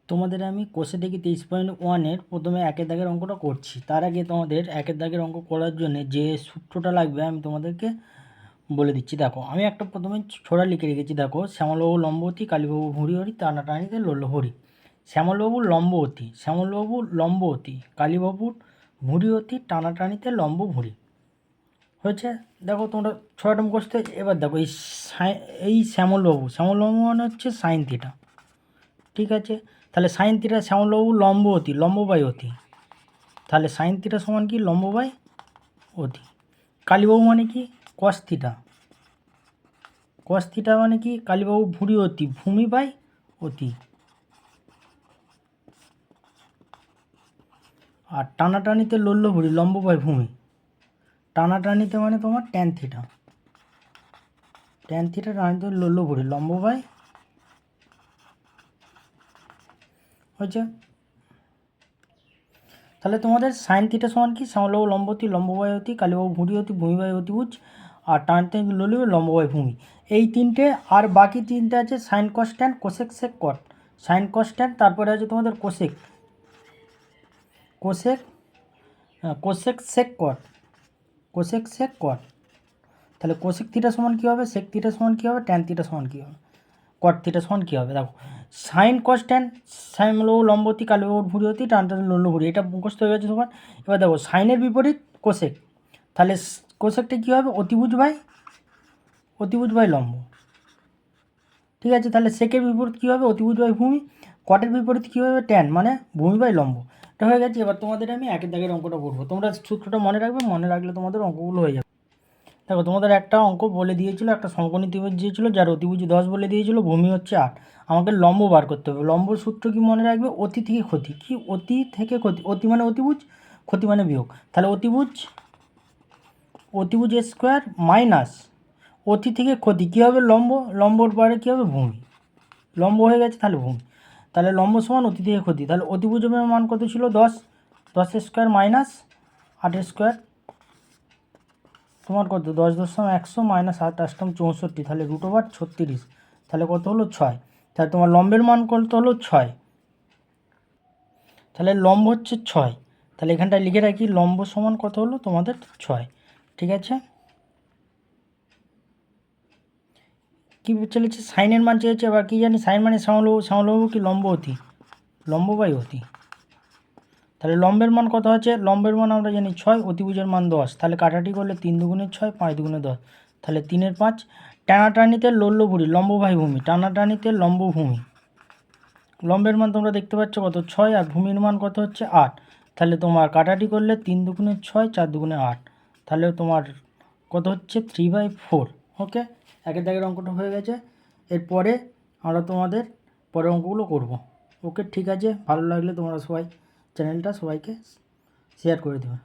তোমাদের আমি কোষে দেখি 23.1-এর প্রথমে একের দাগের অঙ্কটা করছি। তার আগে তোমাদের একের দাগের অঙ্ক করার জন্য যে সূত্রটা লাগবে আমি তোমাদেরকে বলে দিচ্ছি। দেখো, আমি একটা প্রথমে ছোড়া লিখে রেখেছি। দেখো, শ্যামলবাবু লম্ববতী, কালীবাবু ভুঁড়ি টানাটানিতে লল্লহরি। শ্যামলবাবু লম্ববতী, কালীবাবুর ভুঁড়ি টানাটানিতে লম্ব ভুঁড়ি হয়েছে। দেখো, তোমরা ছয়টা মুখস্থ। এবার দেখো, এই শ্যামলবাবু মানে হচ্ছে সাইন থিটা। ঠিক আছে, তাহলে সাইন থিটা শ্যামলবাবু লম্ব বাই অতি, তাহলে সাইন থিটা সমান কি লম্ব বাই অতি। কালীবাবু মানে কি কস থিটা মানে কি কালীবাবু ভূমি বাই অতি। আর টানাটানিতে লম্ব বাই ভূমি। টানাটানিতে মানে তোমার ট্যান থিটা টানানিতে লম্ব বাই হয়েছে। তাহলে তোমাদের সাইন থিটা সমান কি শ্যামলবাবু লম্ব বাই অতি, কালীবাবু ভূমি বাই অতিভুজ, আর টানতে লম্ব বাই ভূমি। এই তিনটে, আর বাকি তিনটে আছে sine cos tan cosec sec cot. Sine cos tan, তারপরে আছে তোমাদের কোসেক সেক কট। তাহলে কোসেক থিটা সমান কী হবে, সেক থিটা সমান কী হবে, ট্যান থিটা সমান কী হবে, কট থিটা সমান কী হবে। দেখো, সাইন কস ট্যান শ্যামলবাবু লম্বতী, কালীবাবুর ভুঁড়ি টানটান লল্লভুঁড়ি, এটা মুখস্থ হয়ে গেছে তোমার। এবার দেখো, সাইনের বিপরীত কোসেক, তাহলে কোসেকটা কী হবে, অতিভুজ বাই লম্ব। ঠিক আছে, তাহলে সেকের বিপরীত কী হবে, অতিভুজ বাই ভূমি। কটের বিপরীত কী হবে, ট্যান মানে ভূমি বাই লম্ব। এটা হয়ে গেছে। এবার তোমাদের আমি একের দাগের অঙ্কটা করবো। তোমরা সূত্রটা মনে রাখবে, মনে রাখলে তোমাদের অঙ্কগুলো হয়ে যাবে। দেখো, তোমাদের একটা অঙ্ক বলে দিয়েছিল, একটা সমকোণী ত্রিভুজ দিয়েছিল যার অতিভুজ 10 বলে দিয়েছিল, ভূমি হচ্ছে 8। আমাকে লম্ব বার করতে হবে। লম্ব সূত্র কি মনে রাখবে, অতি থেকে ক্ষতি। কি অতি থেকে ক্ষতি, অতি মানে অতিভুজ, ক্ষতি মানে বিয়োগ। তাহলে অতিভুজ স্কোয়ার মাইনাস অতি থেকে ক্ষতি কী হবে, লম্বর পরে কী হবে, ভূমি। লম্ব হয়ে গেছে, তাহলে ভূমি। তাহলে লম্ব সমান অতি থেকে ক্ষতি। তাহলে অতিভুজের মান কত ছিল, 10 স্কোয়ার মাইনাস 8 স্কোয়ার তোমার কত, 10 × 100 মাইনাস 8 8 64, তাহলে √36। তাহলে কত হলো, 6। তাহলে তোমার লম্বের মান কত হলো, 6। তাহলে লম্ব হচ্ছে 6। তাহলে এখানটায় লিখে রাখি, লম্ব সমান কত হলো তোমাদের 6। ঠিক আছে, কী চলেছে, সাইনের মান চেয়েছে। এবার কী জানি, সাইন মানে শ্যামলবাবু কি লম্ব বাই অতি। তাহলে লম্বের মান কত আছে, লম্বের মান আমরা জানি 6, অতিভুজের মান 10। তাহলে কাটাটি করলে 3 দুগুণে 6, 5 দুগুণে 10, তাহলে 3 × 5। টানাটানিতে লল্লভুঁড়ি লম্ব বাই ভূমি, টানাটানিতে লম্ব ভূমি। লম্বের মান তোমরা দেখতে পাচ্ছ কত, 6, আর ভূমির মান কত হচ্ছে 8। তাহলে তোমার কাটাটি করলে 3 দুগুণে 6, 4 দুগুণে 8, তাহলে তোমার কত হচ্ছে, 3/4। ওকে, একের দাগের অঙ্কটা হয়ে গেছে। এরপরে আমরা তোমাদের পরের অঙ্কগুলো করব। ওকে, ঠিক আছে। ভালো লাগলে তোমরা সবাই চ্যানেলটা সবাইকে শেয়ার করে দেবে।